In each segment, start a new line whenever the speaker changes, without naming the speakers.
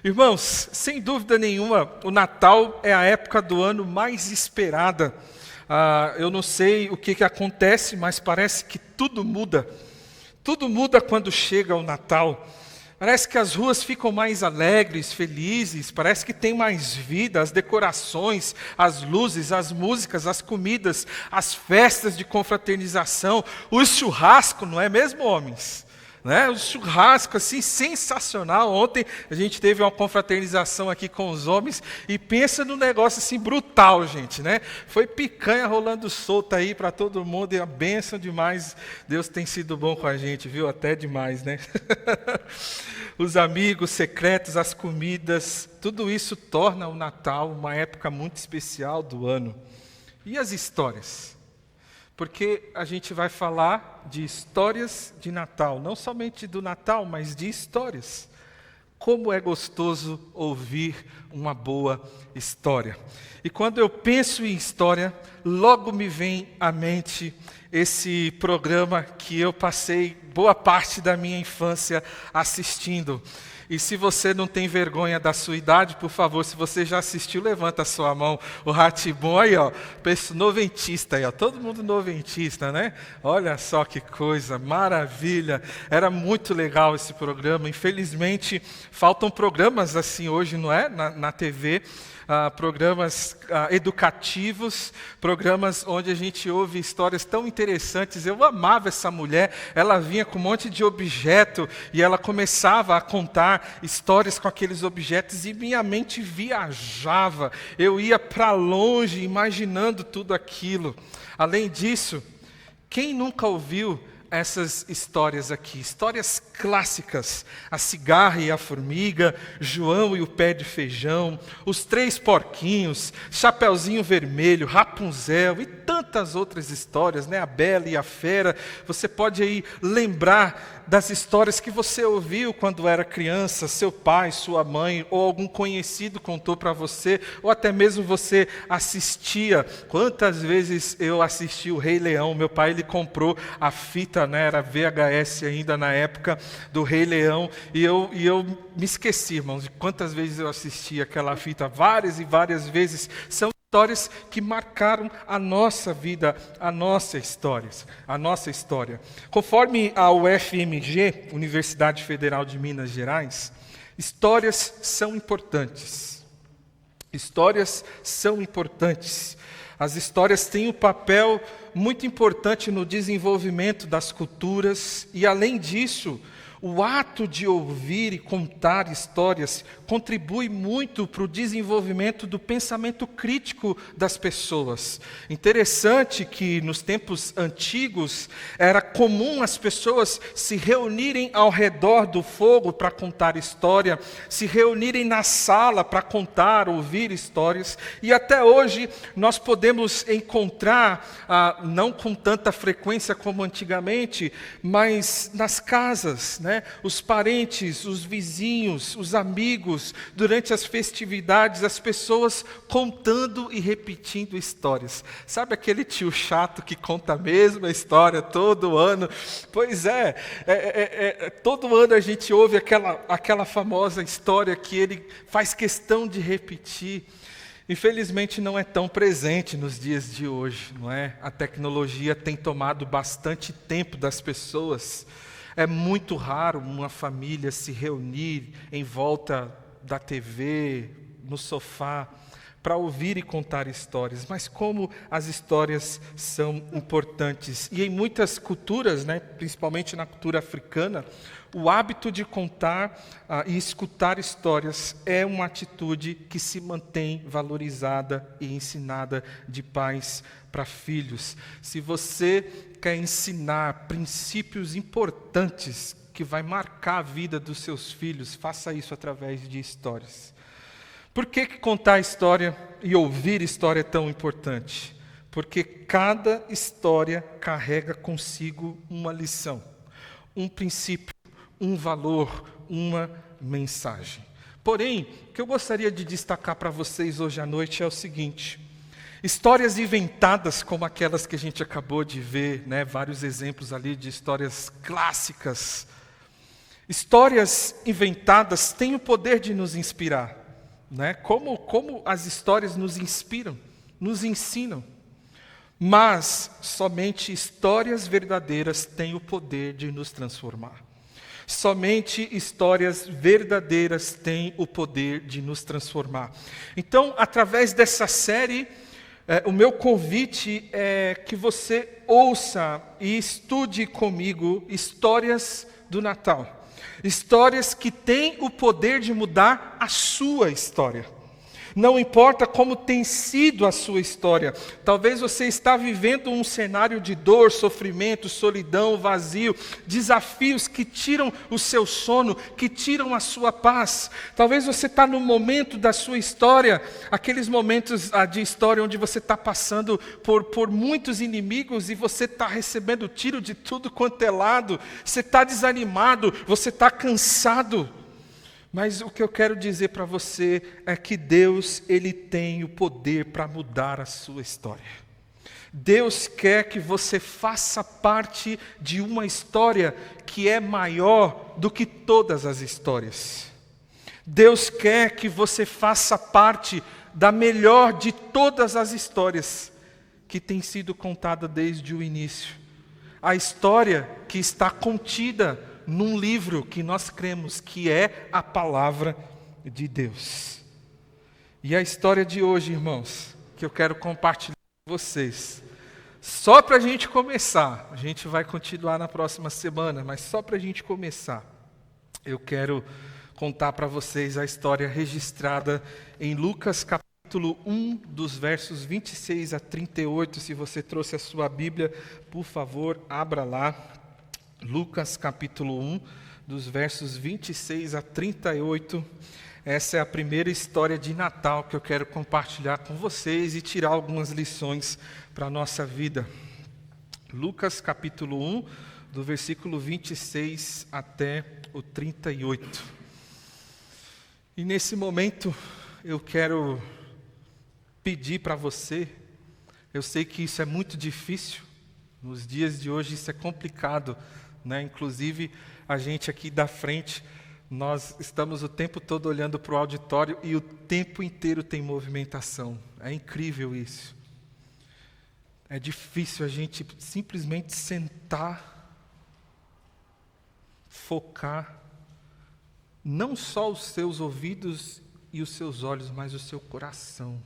Irmãos, sem dúvida nenhuma, o Natal é a época do ano mais esperada. Eu não sei o que acontece, mas parece que tudo muda. Tudo muda quando chega o Natal. Parece que as ruas ficam mais alegres, felizes, parece que tem mais vida, as decorações, as luzes, as músicas, as comidas, as festas de confraternização, o churrasco, não é mesmo, homens? Né? O churrasco, assim, sensacional. Ontem a gente teve uma confraternização aqui com os homens e pensa num negócio assim brutal, gente, né? Foi picanha rolando solta aí para todo mundo e a bênção demais. Deus tem sido bom com a gente, viu? Até demais, né? Os amigos secretos, as comidas, tudo isso torna o Natal uma época muito especial do ano. E as histórias? Porque a gente vai falar de histórias de Natal, não somente do Natal, mas de histórias. Como é gostoso ouvir uma boa história. E quando eu penso em história, logo me vem à mente esse programa que eu passei boa parte da minha infância assistindo. E se você não tem vergonha da sua idade, por favor, se você já assistiu, levanta a sua mão. O Rá-Tim-Bum aí, ó, noventista aí, ó, todo mundo noventista, né? Olha só que coisa, maravilha. Era muito legal esse programa. Infelizmente, faltam programas assim hoje, não é? Na TV. Programas educativos, programas onde a gente ouve histórias tão interessantes. Eu amava essa mulher, ela vinha com um monte de objeto e ela começava a contar histórias com aqueles objetos e minha mente viajava, eu ia para longe imaginando tudo aquilo. Além disso, quem nunca ouviu essas histórias aqui, histórias clássicas, a cigarra e a formiga, João e o pé de feijão, os três porquinhos, Chapeuzinho Vermelho, Rapunzel e tantas outras histórias, né? A Bela e a Fera. Você pode aí lembrar das histórias que você ouviu quando era criança, seu pai, sua mãe ou algum conhecido contou para você, ou até mesmo você assistia. Quantas vezes eu assisti o Rei Leão? Meu pai, ele comprou a fita, né? Era VHS ainda na época do Rei Leão, e eu me esqueci, irmãos, de quantas vezes eu assisti aquela fita, várias e várias vezes. São histórias que marcaram a nossa vida, a nossa história. Conforme a UFMG, Universidade Federal de Minas Gerais, histórias são importantes. Histórias são importantes. As histórias têm um papel muito importante no desenvolvimento das culturas e, além disso, o ato de ouvir e contar histórias contribui muito para o desenvolvimento do pensamento crítico das pessoas. Interessante que nos tempos antigos era comum as pessoas se reunirem ao redor do fogo para contar história, se reunirem na sala para contar, ouvir histórias, e até hoje nós podemos encontrar, não com tanta frequência como antigamente, mas nas casas, né? Os parentes, os vizinhos, os amigos, durante as festividades, as pessoas contando e repetindo histórias. Sabe aquele tio chato que conta a mesma história todo ano? Pois é, todo ano a gente ouve aquela famosa história que ele faz questão de repetir. Infelizmente não é tão presente nos dias de hoje, não é? A tecnologia tem tomado bastante tempo das pessoas. É muito raro uma família se reunir em volta da TV, no sofá, para ouvir e contar histórias. Mas como as histórias são importantes. E em muitas culturas, né, principalmente na cultura africana, o hábito de contar e escutar histórias é uma atitude que se mantém valorizada e ensinada de pais para filhos. Se você quer ensinar princípios importantes que vai marcar a vida dos seus filhos, faça isso através de histórias. Por que contar história e ouvir história é tão importante? Porque cada história carrega consigo uma lição, um princípio, um valor, uma mensagem. Porém, o que eu gostaria de destacar para vocês hoje à noite é o seguinte: histórias inventadas como aquelas que a gente acabou de ver, né, vários exemplos ali de histórias clássicas, Histórias inventadas têm o poder de nos inspirar, né? Como as histórias nos inspiram, nos ensinam. Mas somente histórias verdadeiras têm o poder de nos transformar. Somente histórias verdadeiras têm o poder de nos transformar. Então, através dessa série, o meu convite é que você ouça e estude comigo histórias do Natal. Histórias que têm o poder de mudar a sua história. Não importa como tem sido a sua história. Talvez você está vivendo um cenário de dor, sofrimento, solidão, vazio, desafios que tiram o seu sono, que tiram a sua paz. Talvez você está no momento da sua história, aqueles momentos de história onde você está passando por muitos inimigos e você está recebendo tiro de tudo quanto é lado. Você está desanimado, você está cansado. Mas o que eu quero dizer para você é que Deus, Ele tem o poder para mudar a sua história. Deus quer que você faça parte de uma história que é maior do que todas as histórias. Deus quer que você faça parte da melhor de todas as histórias que tem sido contada desde o início. A história que está contida num livro que nós cremos que é a palavra de Deus. E a história de hoje, irmãos, que eu quero compartilhar com vocês, só para a gente começar, a gente vai continuar na próxima semana, mas só para a gente começar, eu quero contar para vocês a história registrada em Lucas capítulo 1, dos versos 26 a 38, se você trouxe a sua Bíblia, por favor, abra lá. Lucas capítulo 1, dos versos 26 a 38, essa é a primeira história de Natal que eu quero compartilhar com vocês e tirar algumas lições para a nossa vida. Lucas capítulo 1, do versículo 26 até o 38. E nesse momento eu quero pedir para você, eu sei que isso é muito difícil, nos dias de hoje isso é complicado, né? Inclusive, a gente aqui da frente, nós estamos o tempo todo olhando para o auditório e o tempo inteiro tem movimentação. É incrível isso. É difícil a gente simplesmente sentar, focar, não só os seus ouvidos e os seus olhos, mas o seu coração.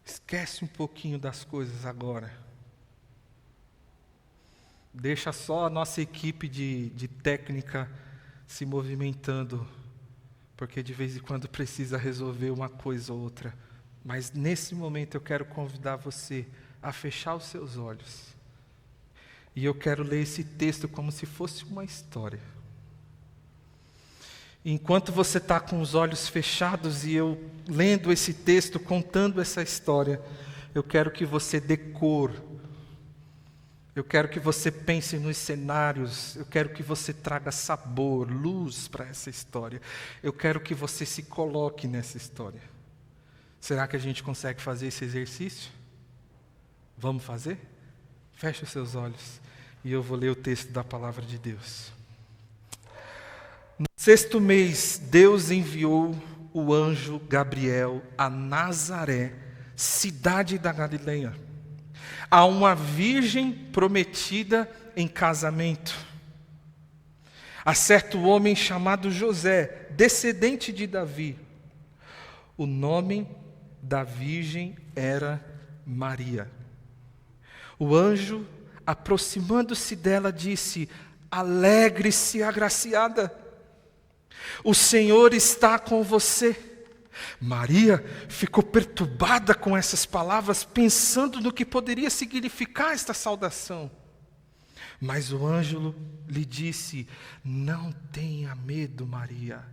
Esquece um pouquinho das coisas agora. Deixa só a nossa equipe de técnica se movimentando, porque de vez em quando precisa resolver uma coisa ou outra. Mas nesse momento eu quero convidar você a fechar os seus olhos. E eu quero ler esse texto como se fosse uma história. Enquanto você está com os olhos fechados e eu lendo esse texto, contando essa história, eu quero que você dê cor. Eu quero que você pense nos cenários, eu quero que você traga sabor, luz para essa história. Eu quero que você se coloque nessa história. Será que a gente consegue fazer esse exercício? Vamos fazer? Feche os seus olhos e eu vou ler o texto da palavra de Deus. No 6º mês, Deus enviou o anjo Gabriel a Nazaré, cidade da Galileia, a uma virgem prometida em casamento, a certo homem chamado José, descendente de Davi. O nome da virgem era Maria. O anjo, aproximando-se dela, disse: alegre-se, agraciada, o Senhor está com você. Maria ficou perturbada com essas palavras, pensando no que poderia significar esta saudação. Mas o anjo lhe disse: não tenha medo, Maria.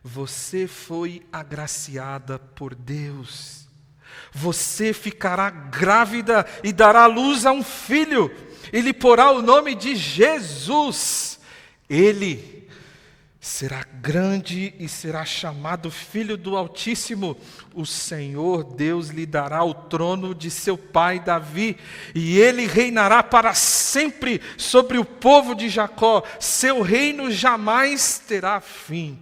Você foi agraciada por Deus. Você ficará grávida e dará luz a um filho, e lhe porá o nome de Jesus. Ele será grande e será chamado Filho do Altíssimo. O Senhor Deus lhe dará o trono de seu pai Davi, e ele reinará para sempre sobre o povo de Jacó. Seu reino jamais terá fim.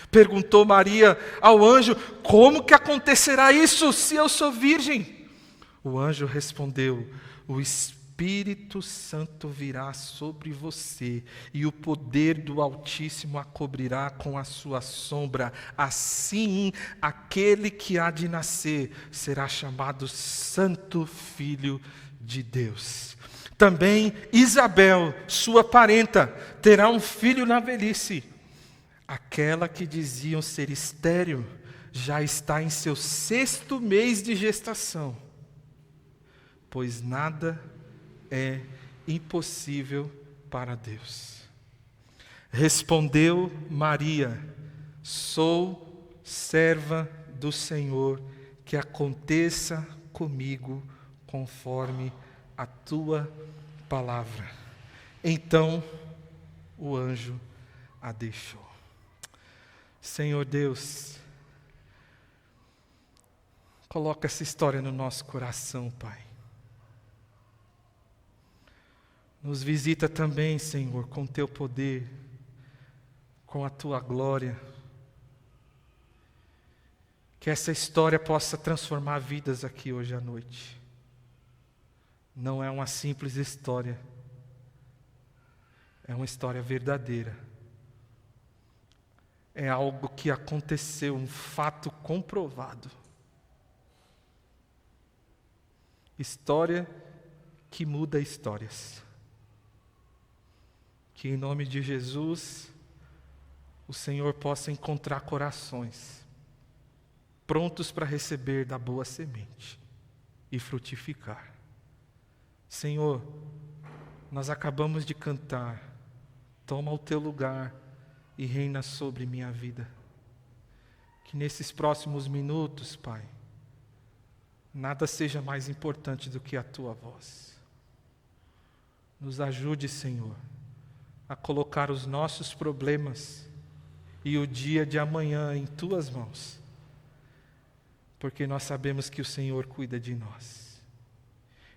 Perguntou Maria ao anjo: como que acontecerá isso, se eu sou virgem? O anjo respondeu: o Espírito Santo virá sobre você, e o poder do Altíssimo a cobrirá com a sua sombra. Assim, aquele que há de nascer será chamado Santo Filho de Deus. Também Isabel, sua parenta, terá um filho na velhice. Aquela que diziam ser estéril já está em seu 6º mês de gestação, pois nada é impossível para Deus. Respondeu Maria: sou serva do Senhor, que aconteça comigo conforme a tua palavra. Então o anjo a deixou. Senhor Deus, coloca essa história no nosso coração, Pai. Nos visita também, Senhor, com teu poder, com a tua glória. Que essa história possa transformar vidas aqui hoje à noite. Não é uma simples história, é uma história verdadeira. É algo que aconteceu, um fato comprovado. História que muda histórias. Que em nome de Jesus, o Senhor possa encontrar corações prontos para receber da boa semente e frutificar. Senhor, nós acabamos de cantar: toma o teu lugar e reina sobre minha vida. Que nesses próximos minutos, Pai, nada seja mais importante do que a tua voz. Nos ajude, Senhor, a colocar os nossos problemas e o dia de amanhã em tuas mãos, porque nós sabemos que o Senhor cuida de nós.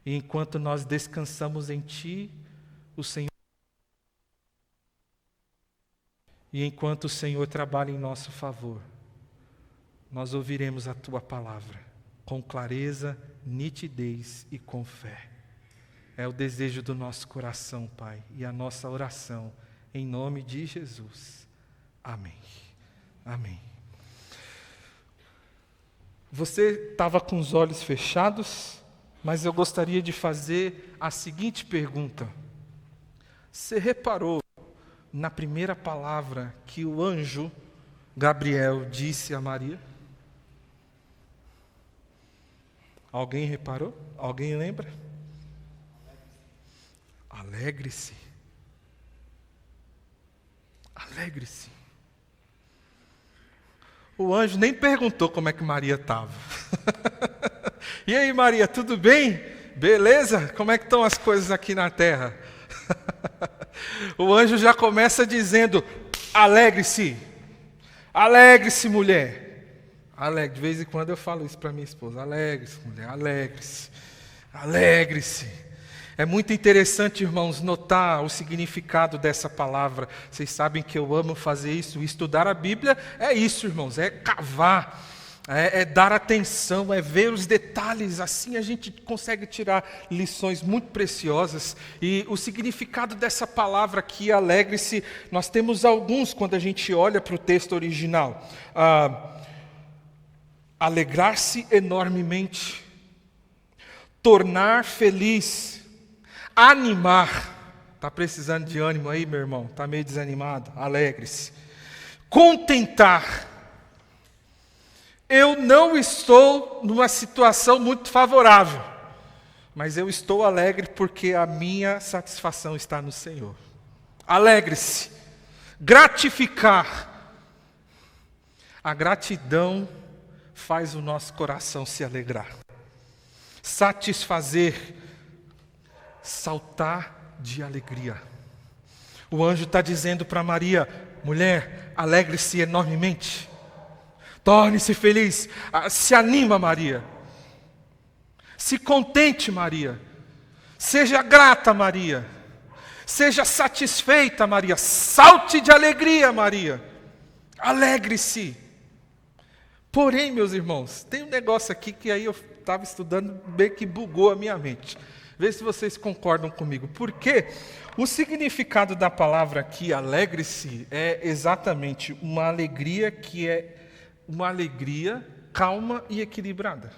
E enquanto nós descansamos em Ti, o Senhor E enquanto o Senhor trabalha em nosso favor, nós ouviremos a Tua palavra com clareza, nitidez e com fé. É o desejo do nosso coração, Pai, e a nossa oração, em nome de Jesus. Amém. Amém. Você estava com os olhos fechados, mas eu gostaria de fazer a seguinte pergunta. Você reparou na primeira palavra que o anjo Gabriel disse a Maria? Alguém reparou? Alguém lembra? Alegre-se. Alegre-se. O anjo nem perguntou como é que Maria estava. E aí, Maria, tudo bem? Beleza? Como é que estão as coisas aqui na terra? O anjo já começa dizendo: alegre-se. Alegre-se, mulher. Alegre. De vez em quando eu falo isso para minha esposa: alegre-se, mulher, alegre-se. Alegre-se. É muito interessante, irmãos, notar o significado dessa palavra. Vocês sabem que eu amo fazer isso. Estudar a Bíblia é isso, irmãos, é cavar, é dar atenção, é ver os detalhes. Assim a gente consegue tirar lições muito preciosas. E o significado dessa palavra aqui, alegre-se, nós temos alguns quando a gente olha para o texto original. Alegrar-se enormemente, tornar feliz, animar. Está precisando de ânimo aí, meu irmão? Está meio desanimado? Alegre-se. Contentar. Eu não estou numa situação muito favorável, mas eu estou alegre porque a minha satisfação está no Senhor. Alegre-se. Gratificar. A gratidão faz o nosso coração se alegrar. Satisfazer. Saltar de alegria. O anjo está dizendo para Maria: mulher, alegre-se enormemente. Torne-se feliz. Se anima, Maria. Se contente, Maria. Seja grata, Maria. Seja satisfeita, Maria. Salte de alegria, Maria. Alegre-se. Porém, meus irmãos, tem um negócio aqui que aí eu estava estudando, bem que bugou a minha mente. Vê se vocês concordam comigo. Porque o significado da palavra aqui, alegre-se, é exatamente uma alegria que é uma alegria calma e equilibrada.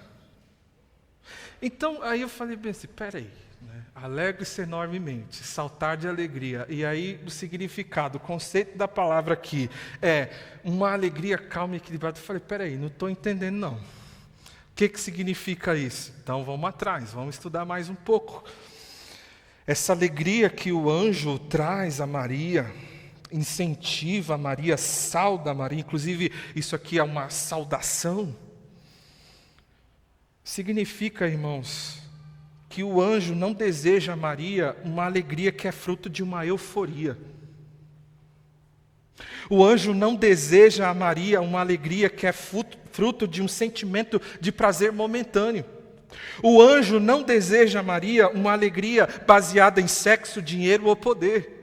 Então, aí eu falei bem assim, peraí, né? Alegre-se enormemente, saltar de alegria. E aí o significado, o conceito da palavra aqui é uma alegria calma e equilibrada. Eu falei, peraí, não estou entendendo não. O que significa isso? Então vamos atrás, vamos estudar mais um pouco. Essa alegria que o anjo traz a Maria, incentiva a Maria, sauda a Maria, inclusive isso aqui é uma saudação. Significa, irmãos, que o anjo não deseja a Maria uma alegria que é fruto de uma euforia. O anjo não deseja a Maria uma alegria que é fruto de um sentimento de prazer momentâneo. O anjo não deseja a Maria uma alegria baseada em sexo, dinheiro ou poder.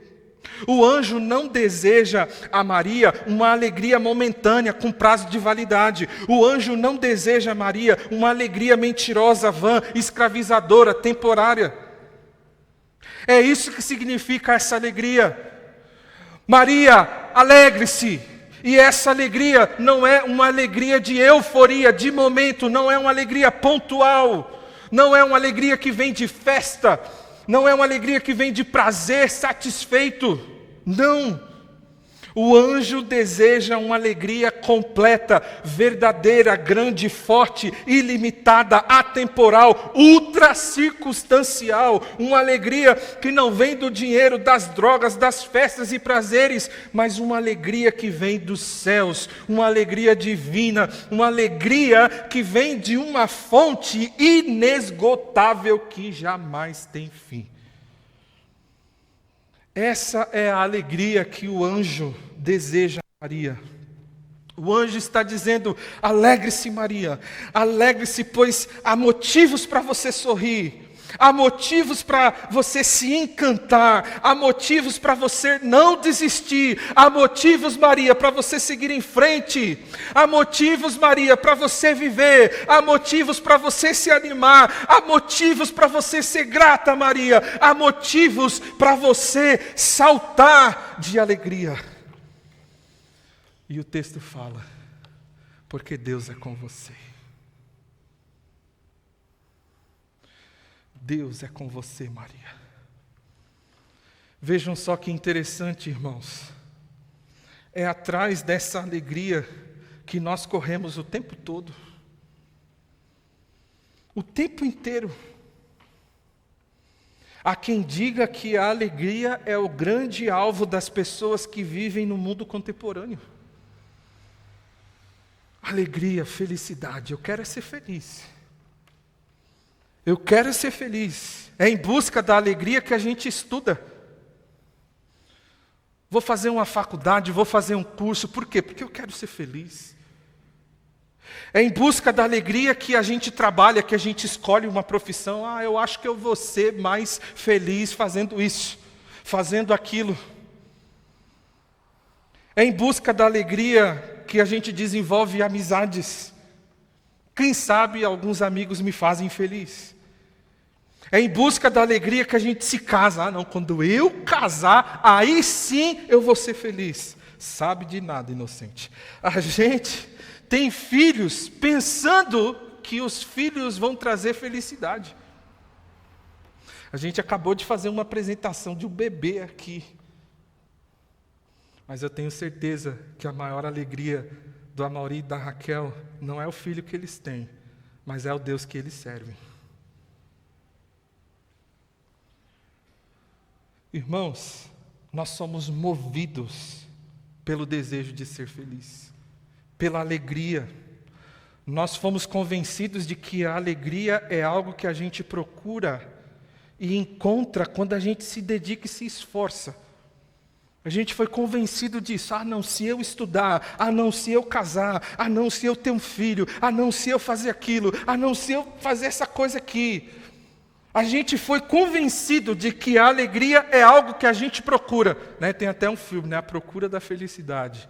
O anjo não deseja a Maria uma alegria momentânea com prazo de validade. O anjo não deseja a Maria uma alegria mentirosa, vã, escravizadora, temporária. É isso que significa essa alegria. Maria, alegre-se. E essa alegria não é uma alegria de euforia, de momento, não é uma alegria pontual, não é uma alegria que vem de festa, não é uma alegria que vem de prazer satisfeito, não. O anjo deseja uma alegria completa, verdadeira, grande, forte, ilimitada, atemporal, ultra circunstancial. Uma alegria que não vem do dinheiro, das drogas, das festas e prazeres, mas uma alegria que vem dos céus, uma alegria divina, uma alegria que vem de uma fonte inesgotável que jamais tem fim. Essa é a alegria que o anjo deseja a Maria. O anjo está dizendo, alegre-se Maria, alegre-se, pois há motivos para você sorrir, há motivos para você se encantar, há motivos para você não desistir, há motivos, Maria, para você seguir em frente, há motivos, Maria, para você viver, há motivos para você se animar, há motivos para você ser grata, Maria, há motivos para você saltar de alegria. E o texto fala, porque Deus é com você. Deus é com você, Maria. Vejam só que interessante, irmãos. É atrás dessa alegria que nós corremos o tempo todo. O tempo inteiro. Há quem diga que a alegria é o grande alvo das pessoas que vivem no mundo contemporâneo. Alegria, felicidade. Eu quero é ser feliz. Eu quero ser feliz. É em busca da alegria que a gente estuda. Vou fazer uma faculdade, vou fazer um curso. Por quê? Porque eu quero ser feliz. É em busca da alegria que a gente trabalha, que a gente escolhe uma profissão. Eu acho que eu vou ser mais feliz fazendo isso, fazendo aquilo. É em busca da alegria que a gente desenvolve amizades. Quem sabe alguns amigos me fazem feliz. É em busca da alegria que a gente se casa. Não, quando eu casar, aí sim eu vou ser feliz. Sabe de nada, inocente. A gente tem filhos pensando que os filhos vão trazer felicidade. A gente acabou de fazer uma apresentação de um bebê aqui. Mas eu tenho certeza que a maior alegria do Amaury e da Raquel não é o filho que eles têm, mas é o Deus que eles servem. Irmãos, nós somos movidos pelo desejo de ser feliz, pela alegria. Nós fomos convencidos de que a alegria é algo que a gente procura e encontra quando a gente se dedica e se esforça. A gente foi convencido disso. Ah, não, se eu estudar. Ah, não, se eu casar. Ah, não, se eu ter um filho. Ah, não, se eu fazer aquilo. Ah, não, se eu fazer essa coisa aqui. A gente foi convencido de que a alegria é algo que a gente procura. Né? Tem até um filme, né? A Procura da Felicidade.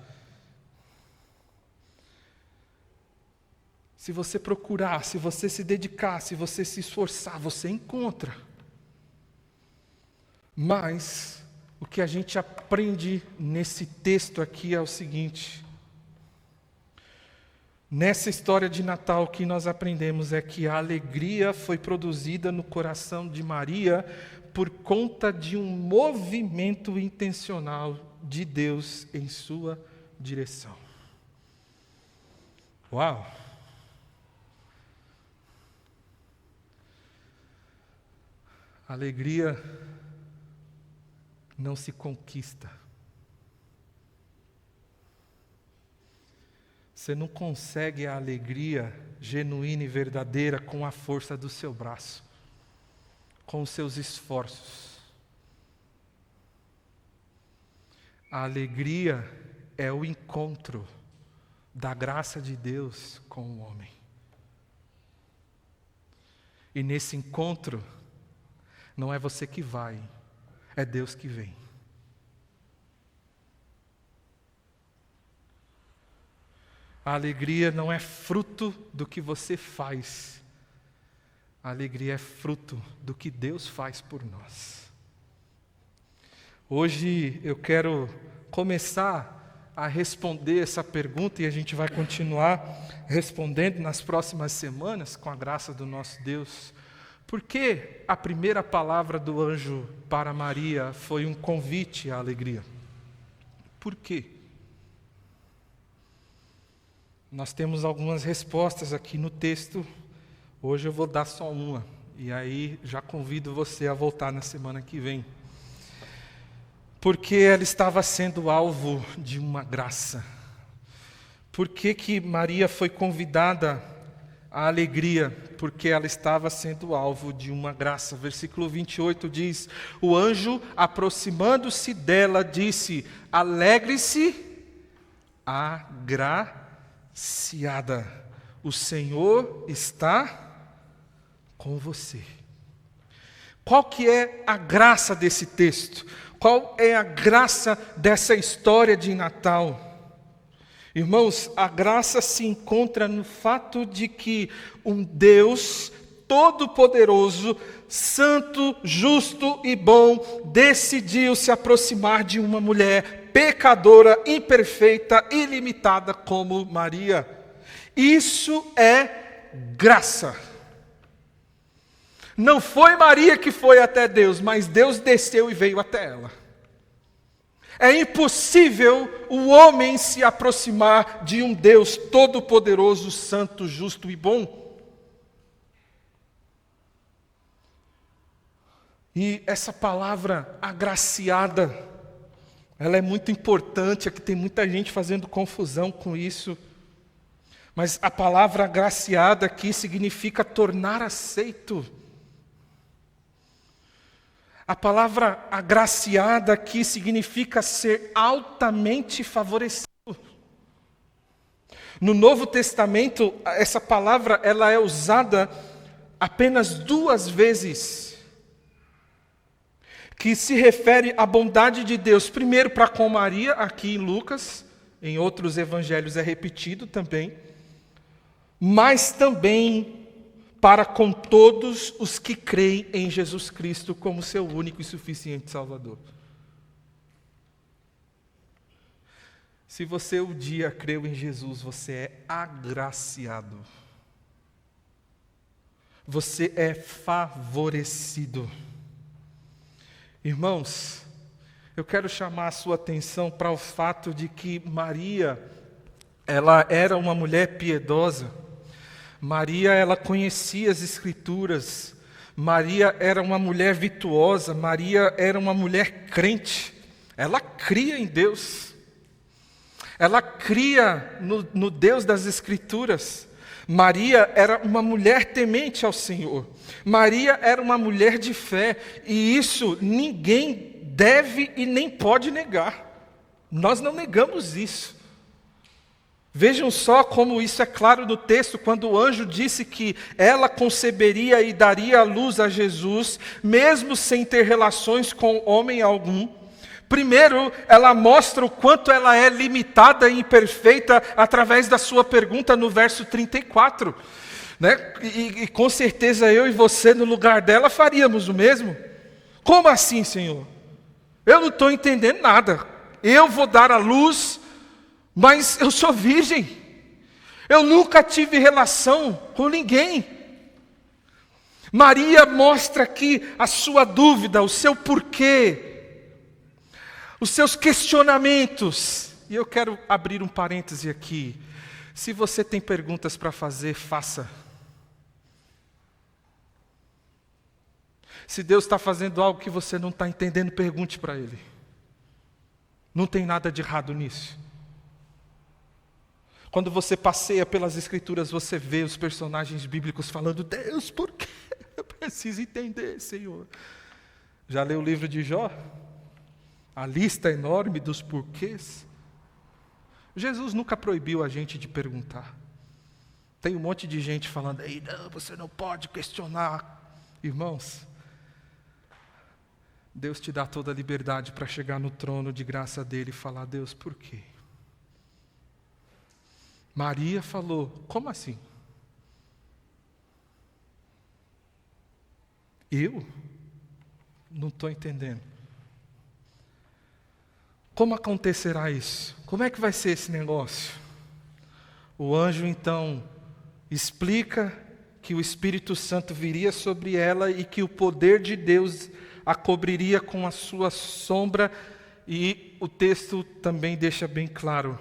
Se você procurar, se você se dedicar, se você se esforçar, você encontra. Mas o que a gente aprende nesse texto aqui é o seguinte. Nessa história de Natal, o que nós aprendemos é que a alegria foi produzida no coração de Maria por conta de um movimento intencional de Deus em sua direção. Uau! Alegria não se conquista. Você não consegue a alegria genuína e verdadeira com a força do seu braço, com os seus esforços. A alegria é o encontro da graça de Deus com o homem. E nesse encontro, não é você que vai, é Deus que vem. A alegria não é fruto do que você faz. A alegria é fruto do que Deus faz por nós. Hoje eu quero começar a responder essa pergunta e a gente vai continuar respondendo nas próximas semanas, com a graça do nosso Deus. Por que a primeira palavra do anjo para Maria foi um convite à alegria? Por quê? Nós temos algumas respostas aqui no texto. Hoje eu vou dar só uma. E aí já convido você a voltar na semana que vem. Porque ela estava sendo alvo de uma graça. Por que Maria foi convidada à alegria? Porque ela estava sendo alvo de uma graça. Versículo 28 diz: o anjo, aproximando-se dela, disse: alegre-se, agraciada, o Senhor está com você. Qual que é a graça desse texto? Qual é a graça dessa história de Natal? Irmãos, a graça se encontra no fato de que um Deus todo-poderoso, santo, justo e bom, decidiu se aproximar de uma mulher pecadora, imperfeita, ilimitada como Maria. Isso é graça. Não foi Maria que foi até Deus, mas Deus desceu e veio até ela. É impossível o homem se aproximar de um Deus todo-poderoso, santo, justo e bom. E essa palavra agraciada, ela é muito importante, aqui tem muita gente fazendo confusão com isso. Mas a palavra agraciada aqui significa tornar aceito. A palavra agraciada aqui significa ser altamente favorecido. No Novo Testamento, essa palavra ela é usada apenas 2 vezes, que se refere à bondade de Deus. Primeiro para com Maria, aqui em Lucas, em outros evangelhos é repetido também, mas também para com todos os que creem em Jesus Cristo como seu único e suficiente Salvador. Se você um dia creu em Jesus, você é agraciado. Você é favorecido. Irmãos, eu quero chamar a sua atenção para o fato de que Maria, ela era uma mulher piedosa. Maria, ela conhecia as Escrituras. Maria era uma mulher virtuosa. Maria era uma mulher crente. Ela cria em Deus. Ela cria no Deus das Escrituras. Maria era uma mulher temente ao Senhor. Maria era uma mulher de fé. E isso ninguém deve e nem pode negar. Nós não negamos isso. Vejam só como isso é claro no texto, quando o anjo disse que ela conceberia e daria à luz a Jesus, mesmo sem ter relações com homem algum. Primeiro, ela mostra o quanto ela é limitada e imperfeita através da sua pergunta no verso 34. Né? E com certeza eu e você, no lugar dela, faríamos o mesmo. Como assim, Senhor? Eu não estou entendendo nada. Eu vou dar à luz, mas eu sou virgem. Eu nunca tive relação com ninguém. Maria mostra aqui a sua dúvida, o seu porquê, os seus questionamentos. E eu quero abrir um parêntese aqui. Se você tem perguntas para fazer, faça. Se Deus está fazendo algo que você não está entendendo, pergunte para Ele. Não tem nada de errado nisso. Quando você passeia pelas Escrituras, você vê os personagens bíblicos falando: Deus, por quê? Eu preciso entender, Senhor. Já leu o livro de Jó? A lista enorme dos porquês. Jesus nunca proibiu a gente de perguntar. Tem um monte de gente falando: Ei, não, você não pode questionar. Irmãos, Deus te dá toda a liberdade para chegar no trono de graça dele e falar: Deus, por quê? Maria falou: como assim? Eu? Não estou entendendo. Como acontecerá isso? Como é que vai ser esse negócio? O anjo então explica que o Espírito Santo viria sobre ela e que o poder de Deus a cobriria com a sua sombra, e o texto também deixa bem claro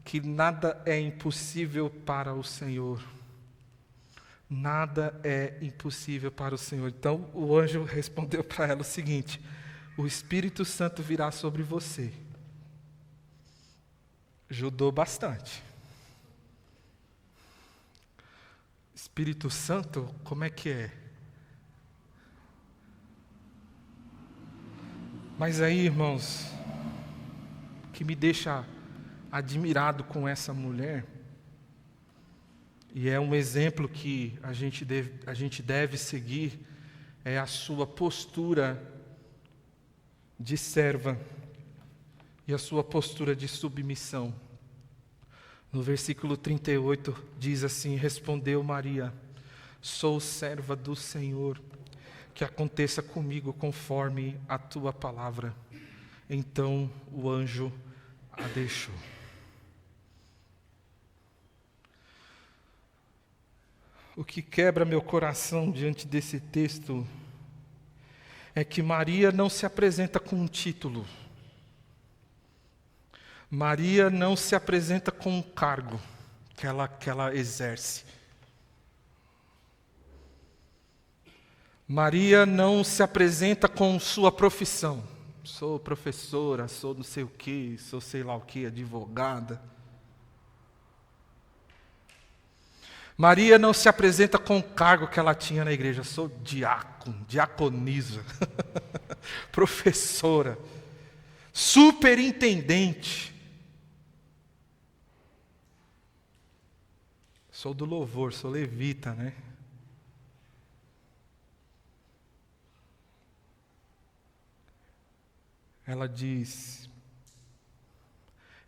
que nada é impossível para o Senhor. Nada é impossível para o Senhor. Então o anjo respondeu para ela o seguinte: o Espírito Santo virá sobre você. Ajudou bastante. Espírito Santo, como é que é? Mas aí, irmãos, o que me deixa admirado com essa mulher, e é um exemplo que a gente deve seguir, é a sua postura de serva e a sua postura de submissão. No versículo 38 diz assim: respondeu Maria: sou serva do Senhor, que aconteça comigo conforme a tua palavra. Então o anjo a deixou. O que quebra meu coração diante desse texto é que Maria não se apresenta com um título. Maria não se apresenta com um cargo que ela exerce. Maria não se apresenta com sua profissão. Sou professora, sou não sei o quê, sou sei lá o quê, advogada. Maria não se apresenta com o cargo que ela tinha na igreja. Sou diácono, diaconisa, professora, superintendente. Sou do louvor, sou levita, né? Ela diz,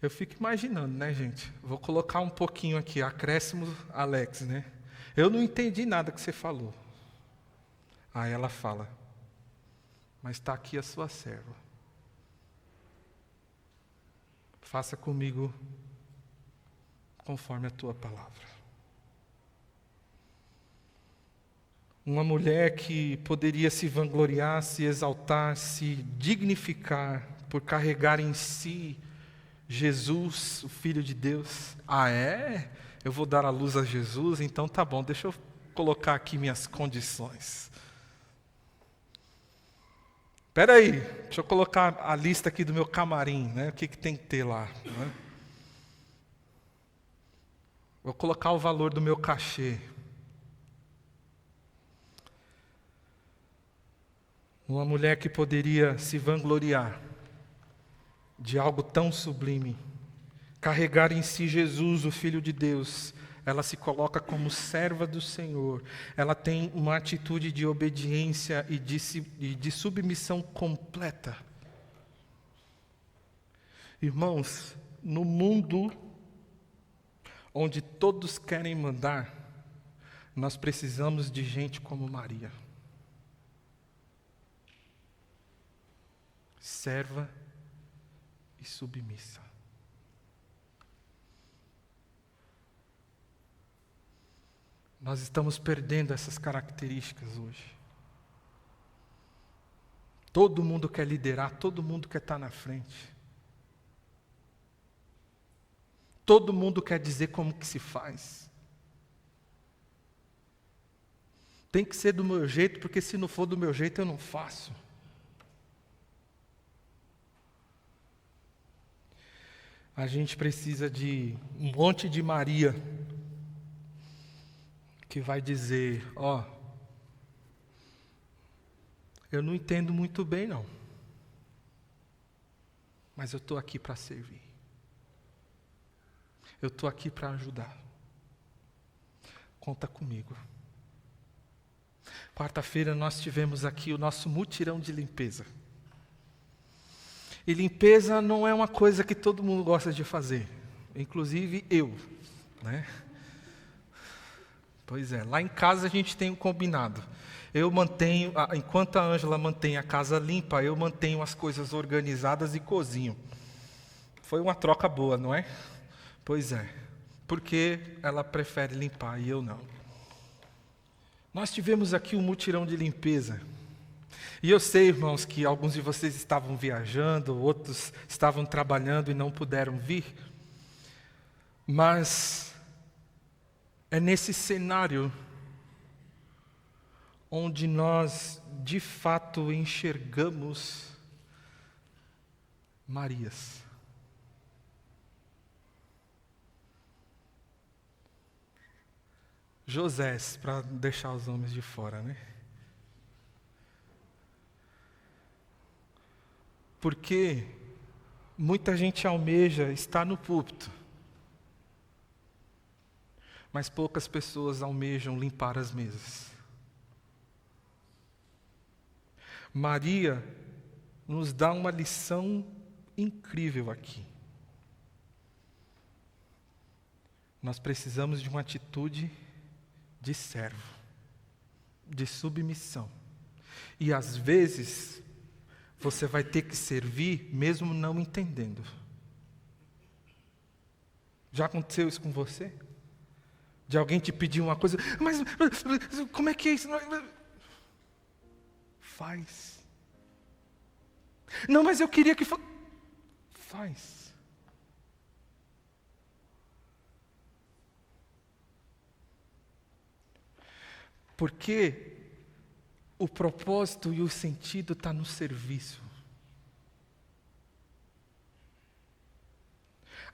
eu fico imaginando, né, gente? Vou colocar um pouquinho aqui, acréscimo Alex, né? Eu não entendi nada que você falou. Aí ela fala, mas está aqui a sua serva. Faça comigo conforme a tua palavra. Uma mulher que poderia se vangloriar, se exaltar, se dignificar por carregar em si Jesus, o Filho de Deus. Ah, é? Eu vou dar a luz a Jesus? Então tá bom, deixa eu colocar aqui minhas condições. Espera aí, deixa eu colocar a lista aqui do meu camarim, né? O que tem que ter lá, né? Vou colocar o valor do meu cachê. Uma mulher que poderia se vangloriar de algo tão sublime, carregar em si Jesus, o Filho de Deus, ela se coloca como serva do Senhor, ela tem uma atitude de obediência e de submissão completa. Irmãos, no mundo onde todos querem mandar, nós precisamos de gente como Maria. Serva e submissa. Nós estamos perdendo essas características hoje. Todo mundo quer liderar, todo mundo quer estar na frente. Todo mundo quer dizer como que se faz. Tem que ser do meu jeito, porque se não for do meu jeito eu não faço. A gente precisa de um monte de Maria que vai dizer, eu não entendo muito bem não, mas eu estou aqui para servir. Eu estou aqui para ajudar. Conta comigo. Quarta-feira nós tivemos aqui o nosso mutirão de limpeza. E limpeza não é uma coisa que todo mundo gosta de fazer, inclusive eu, né? Pois é, lá em casa a gente tem um combinado. Eu mantenho, enquanto a Ângela mantém a casa limpa, eu mantenho as coisas organizadas e cozinho. Foi uma troca boa, não é? Pois é, porque ela prefere limpar e eu não. Nós tivemos aqui um mutirão de limpeza. E eu sei, irmãos, que alguns de vocês estavam viajando, outros estavam trabalhando e não puderam vir. Mas é nesse cenário onde nós, de fato, enxergamos Marias. Josés, para deixar os homens de fora, né? Porque muita gente almeja estar no púlpito, mas poucas pessoas almejam limpar as mesas. Maria nos dá uma lição incrível aqui. Nós precisamos de uma atitude de servo, de submissão. E às vezes, você vai ter que servir mesmo não entendendo. Já aconteceu isso com você? De alguém te pedir uma coisa, mas como é que é isso? Faz. Não, mas eu queria que faz. Porque o propósito e o sentido está no serviço.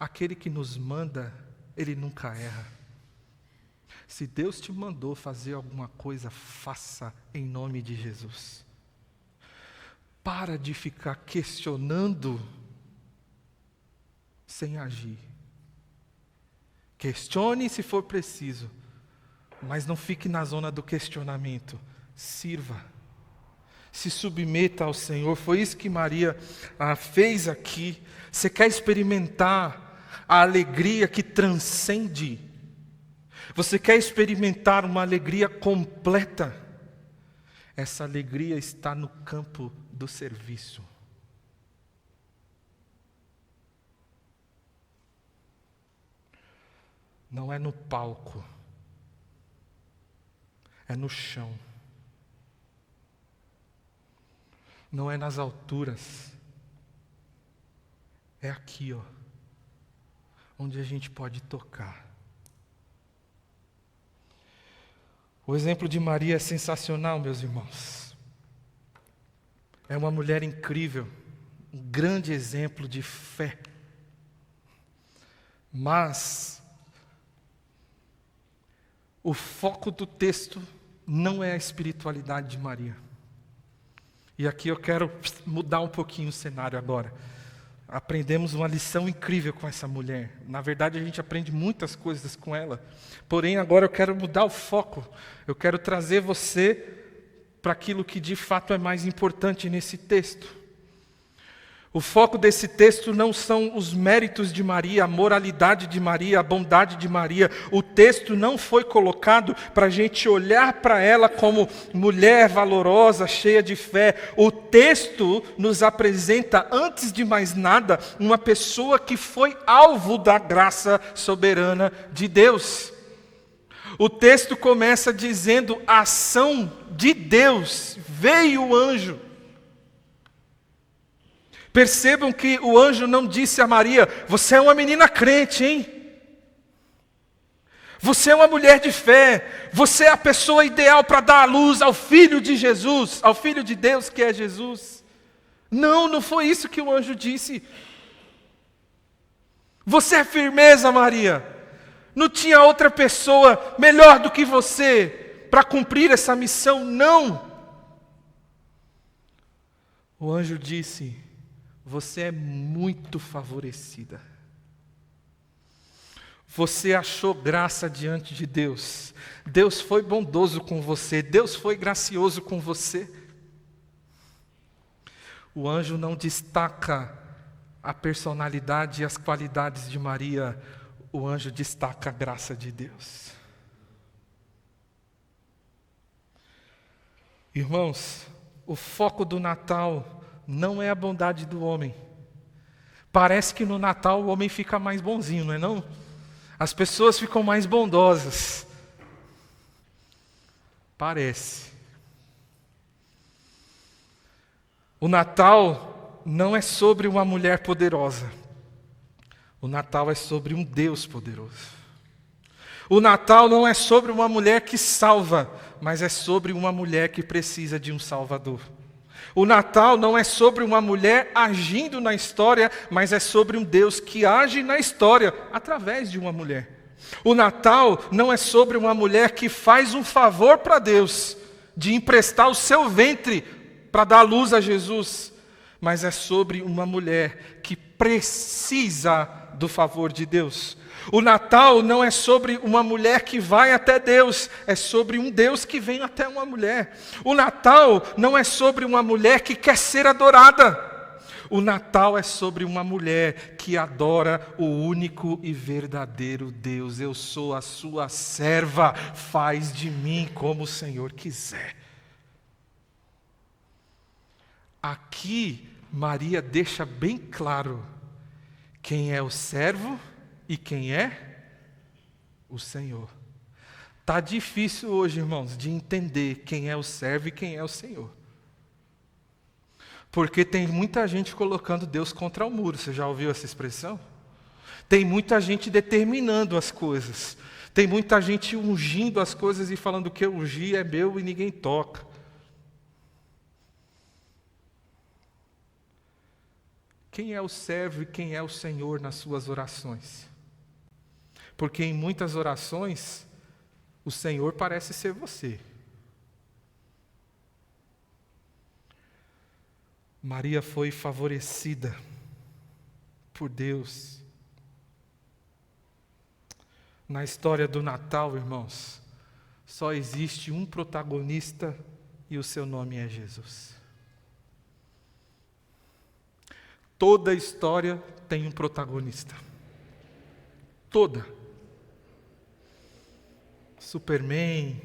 Aquele que nos manda, ele nunca erra. Se Deus te mandou fazer alguma coisa, faça em nome de Jesus. Para de ficar questionando sem agir. Questione se for preciso, mas não fique na zona do questionamento. Sirva, se submeta ao Senhor. Foi isso que Maria fez aqui. Você quer experimentar a alegria que transcende? Você quer experimentar uma alegria completa? Essa alegria está no campo do serviço. Não é no palco, é no chão. Não é nas alturas, é aqui, onde a gente pode tocar. O exemplo de Maria é sensacional, meus irmãos. É uma mulher incrível, um grande exemplo de fé. Mas o foco do texto não é a espiritualidade de Maria. E aqui eu quero mudar um pouquinho o cenário agora. Aprendemos uma lição incrível com essa mulher. Na verdade, a gente aprende muitas coisas com ela. Porém, agora eu quero mudar o foco. Eu quero trazer você para aquilo que de fato é mais importante nesse texto. O foco desse texto não são os méritos de Maria, a moralidade de Maria, a bondade de Maria. O texto não foi colocado para a gente olhar para ela como mulher valorosa, cheia de fé. O texto nos apresenta, antes de mais nada, uma pessoa que foi alvo da graça soberana de Deus. O texto começa dizendo: a ação de Deus, veio o anjo. Percebam que o anjo não disse a Maria: você é uma menina crente, hein? Você é uma mulher de fé. Você é a pessoa ideal para dar a luz ao Filho de Jesus, ao Filho de Deus que é Jesus. Não, não foi isso que o anjo disse. Você é firmeza, Maria. Não tinha outra pessoa melhor do que você para cumprir essa missão, não. O anjo disse: você é muito favorecida. Você achou graça diante de Deus. Deus foi bondoso com você. Deus foi gracioso com você. O anjo não destaca a personalidade e as qualidades de Maria. O anjo destaca a graça de Deus. Irmãos, o foco do Natal não é a bondade do homem. Parece que no Natal o homem fica mais bonzinho, não é não? As pessoas ficam mais bondosas. Parece. O Natal não é sobre uma mulher poderosa. O Natal é sobre um Deus poderoso. O Natal não é sobre uma mulher que salva, mas é sobre uma mulher que precisa de um Salvador. O Natal não é sobre uma mulher agindo na história, mas é sobre um Deus que age na história através de uma mulher. O Natal não é sobre uma mulher que faz um favor para Deus, de emprestar o seu ventre para dar luz a Jesus, mas é sobre uma mulher que precisa do favor de Deus. O Natal não é sobre uma mulher que vai até Deus, é sobre um Deus que vem até uma mulher. O Natal não é sobre uma mulher que quer ser adorada. O Natal é sobre uma mulher que adora o único e verdadeiro Deus. Eu sou a sua serva, faz de mim como o Senhor quiser. Aqui, Maria deixa bem claro quem é o servo e quem é o Senhor. Está difícil hoje, irmãos, de entender quem é o servo e quem é o Senhor. Porque tem muita gente colocando Deus contra o muro. Você já ouviu essa expressão? Tem muita gente determinando as coisas. Tem muita gente ungindo as coisas e falando que eu ungi é meu e ninguém toca. Quem é o servo e quem é o Senhor nas suas orações? Porque em muitas orações, o Senhor parece ser você. Maria foi favorecida por Deus. Na história do Natal, irmãos, só existe um protagonista e o seu nome é Jesus. Toda história tem um protagonista. Toda. Superman,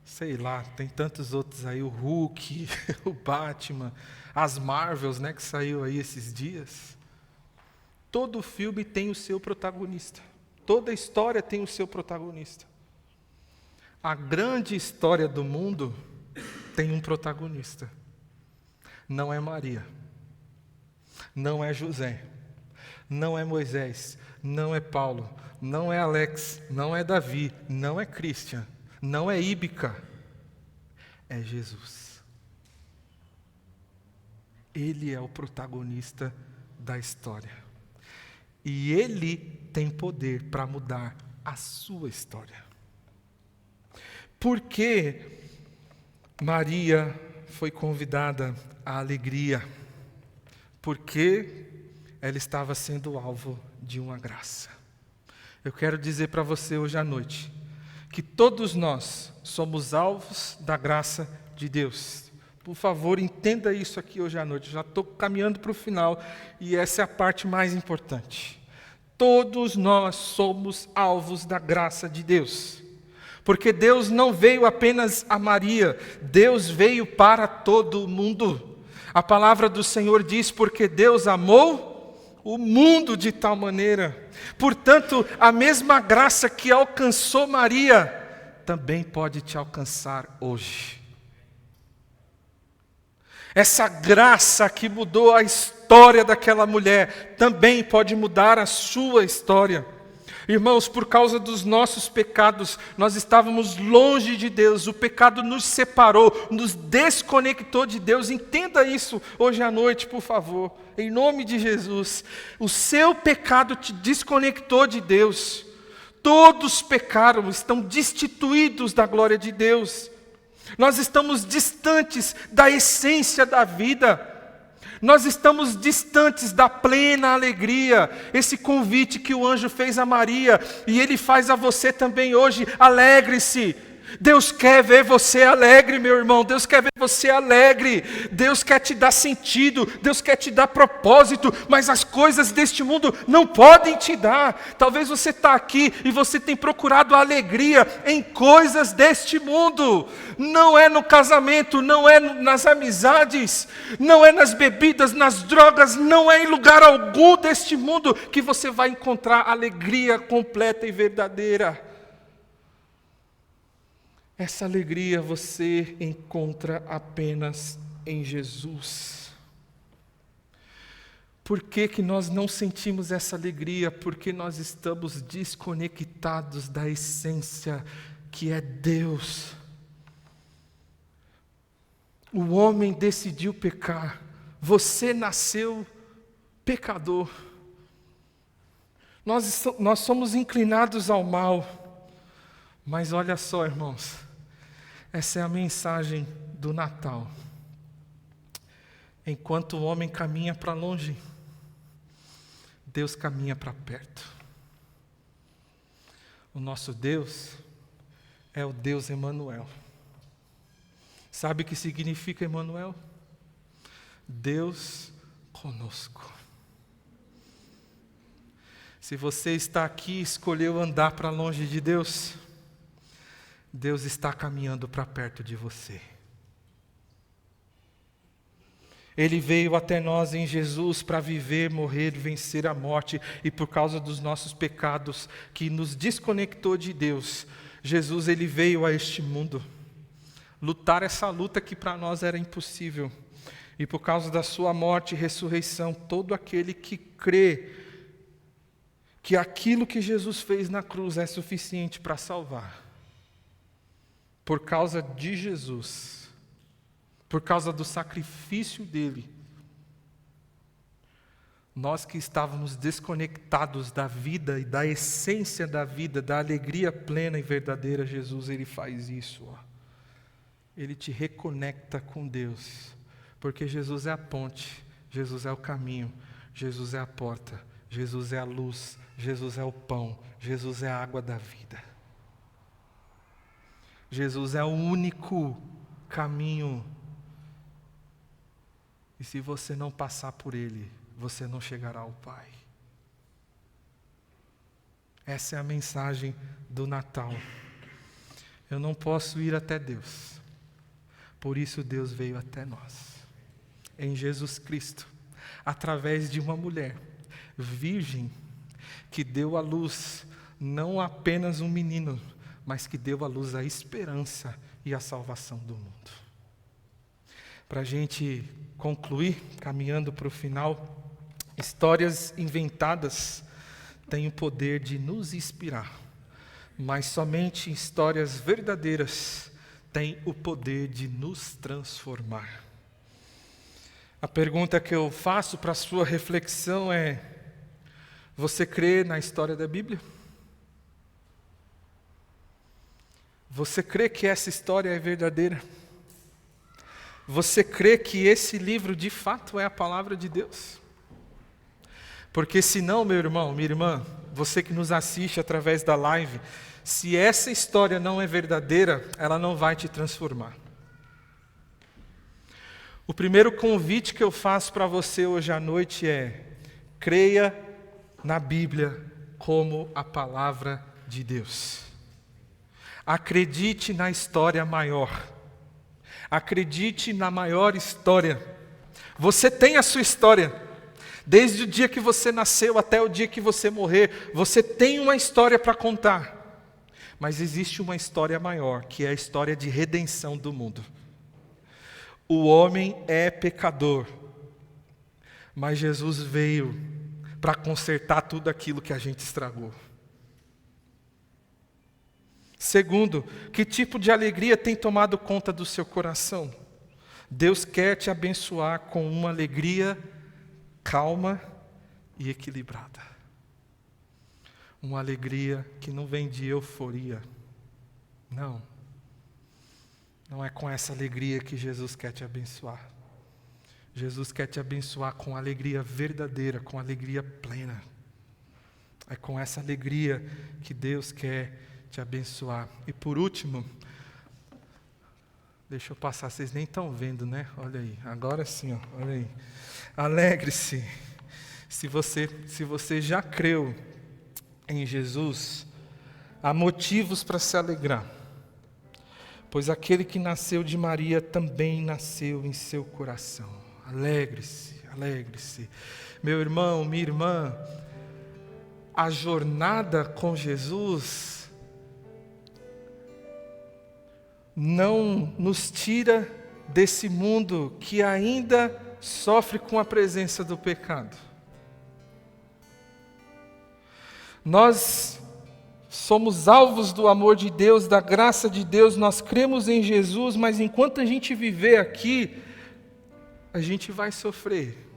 sei lá, tem tantos outros aí, o Hulk, o Batman, as Marvels, né, que saiu aí esses dias. Todo filme tem o seu protagonista. Toda história tem o seu protagonista. A grande história do mundo tem um protagonista. Não é Maria. Não é José. Não é Moisés. Não é Paulo. Não é Alex. Não é Davi. Não é Christian. Não é Íbica. É Jesus. Ele é o protagonista da história. E ele tem poder para mudar a sua história. Por que Maria foi convidada à alegria, porque ela estava sendo alvo de uma graça. Eu quero dizer para você hoje à noite, que todos nós somos alvos da graça de Deus. Por favor, entenda isso aqui hoje à noite. Eu já estou caminhando para o final e essa é a parte mais importante. Todos nós somos alvos da graça de Deus. Porque Deus não veio apenas a Maria, Deus veio para todo mundo. A palavra do Senhor diz, porque Deus amou o mundo de tal maneira. Portanto, a mesma graça que alcançou Maria, também pode te alcançar hoje. Essa graça que mudou a história daquela mulher, também pode mudar a sua história. Irmãos, por causa dos nossos pecados, nós estávamos longe de Deus, o pecado nos separou, nos desconectou de Deus. Entenda isso hoje à noite, por favor, em nome de Jesus. O seu pecado te desconectou de Deus. Todos pecaram, estão destituídos da glória de Deus. Nós estamos distantes da essência da vida. Nós estamos distantes da plena alegria. Esse convite que o anjo fez a Maria, e ele faz a você também hoje, alegre-se. Deus quer ver você alegre, meu irmão. Deus quer ver você alegre. Deus quer te dar sentido. Deus quer te dar propósito. Mas as coisas deste mundo não podem te dar. Talvez você está aqui e você tem procurado a alegria em coisas deste mundo. Não é no casamento, não é nas amizades, não é nas bebidas, nas drogas, não é em lugar algum deste mundo que você vai encontrar alegria completa e verdadeira. Essa alegria você encontra apenas em Jesus. Por que que nós não sentimos essa alegria? Porque nós estamos desconectados da essência que é Deus. O homem decidiu pecar. Você nasceu pecador. Nós somos inclinados ao mal. Mas olha só, irmãos. Essa é a mensagem do Natal. Enquanto o homem caminha para longe, Deus caminha para perto. O nosso Deus é o Deus Emanuel. Sabe o que significa Emanuel? Deus conosco. Se você está aqui e escolheu andar para longe de Deus, Deus está caminhando para perto de você. Ele veio até nós em Jesus para viver, morrer, vencer a morte, e por causa dos nossos pecados que nos desconectou de Deus, Jesus ele veio a este mundo lutar essa luta que para nós era impossível. E por causa da sua morte e ressurreição, todo aquele que crê que aquilo que Jesus fez na cruz é suficiente para salvar. Por causa de Jesus, por causa do sacrifício dele, nós que estávamos desconectados da vida e da essência da vida, da alegria plena e verdadeira, Jesus ele faz isso. Ele te reconecta com Deus, porque Jesus é a ponte, Jesus é o caminho, Jesus é a porta, Jesus é a luz, Jesus é o pão, Jesus é a água da vida. Jesus é o único caminho. E se você não passar por Ele, você não chegará ao Pai. Essa é a mensagem do Natal. Eu não posso ir até Deus. Por isso Deus veio até nós. Em Jesus Cristo, através de uma mulher virgem, que deu à luz não apenas um menino, mas que deu à luz a esperança e a salvação do mundo. Para a gente concluir, caminhando para o final, histórias inventadas têm o poder de nos inspirar, mas somente histórias verdadeiras têm o poder de nos transformar. A pergunta que eu faço para a sua reflexão é: você crê na história da Bíblia? Você crê que essa história é verdadeira? Você crê que esse livro de fato é a palavra de Deus? Porque senão, meu irmão, minha irmã, você que nos assiste através da live, se essa história não é verdadeira, ela não vai te transformar. O primeiro convite que eu faço para você hoje à noite é: creia na Bíblia como a palavra de Deus. Acredite na história maior. Acredite na maior história. Você tem a sua história. Desde o dia que você nasceu até o dia que você morrer, você tem uma história para contar. Mas existe uma história maior, que é a história de redenção do mundo. O homem é pecador, mas Jesus veio para consertar tudo aquilo que a gente estragou. Segundo, que tipo de alegria tem tomado conta do seu coração? Deus quer te abençoar com uma alegria calma e equilibrada. Uma alegria que não vem de euforia. Não. Não é com essa alegria que Jesus quer te abençoar. Jesus quer te abençoar com alegria verdadeira, com alegria plena. É com essa alegria que Deus quer te abençoar. E por último, deixa eu passar, vocês nem estão vendo, né? Olha aí, agora sim, ó, olha aí. Alegre-se. Se você já creu em Jesus, há motivos para se alegrar. Pois aquele que nasceu de Maria também nasceu em seu coração. Alegre-se, alegre-se. Meu irmão, minha irmã, a jornada com Jesus não nos tira desse mundo que ainda sofre com a presença do pecado. Nós somos alvos do amor de Deus, da graça de Deus, nós cremos em Jesus, mas enquanto a gente viver aqui, a gente vai sofrer.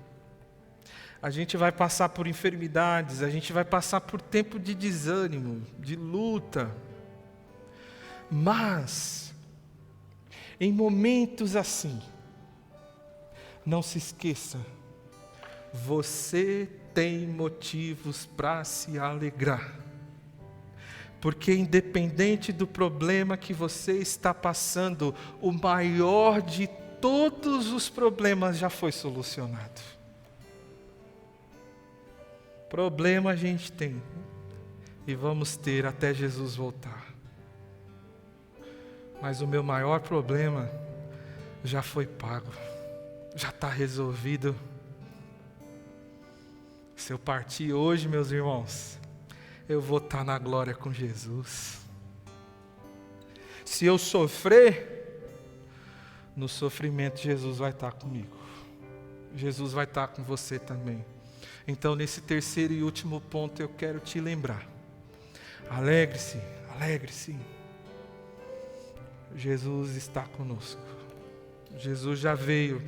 A gente vai passar por enfermidades, a gente vai passar por tempo de desânimo, de luta. Mas, em momentos assim, não se esqueça, você tem motivos para se alegrar. Porque independente do problema que você está passando, o maior de todos os problemas já foi solucionado. Problema a gente tem, e vamos ter até Jesus voltar. Mas o meu maior problema já foi pago, já está resolvido. Se eu partir hoje, meus irmãos, eu vou estar na glória com Jesus. Se eu sofrer, no sofrimento Jesus vai estar comigo. Jesus vai estar com você também. Então, nesse terceiro e último ponto, eu quero te lembrar. Alegre-se, alegre-se. Jesus está conosco. Jesus já veio.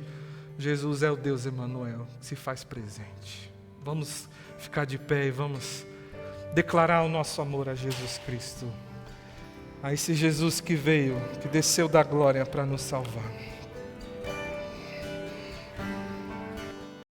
Jesus é o Deus Emanuel, que se faz presente. Vamos ficar de pé e vamos declarar o nosso amor a Jesus Cristo. A esse Jesus que veio, que desceu da glória para nos salvar.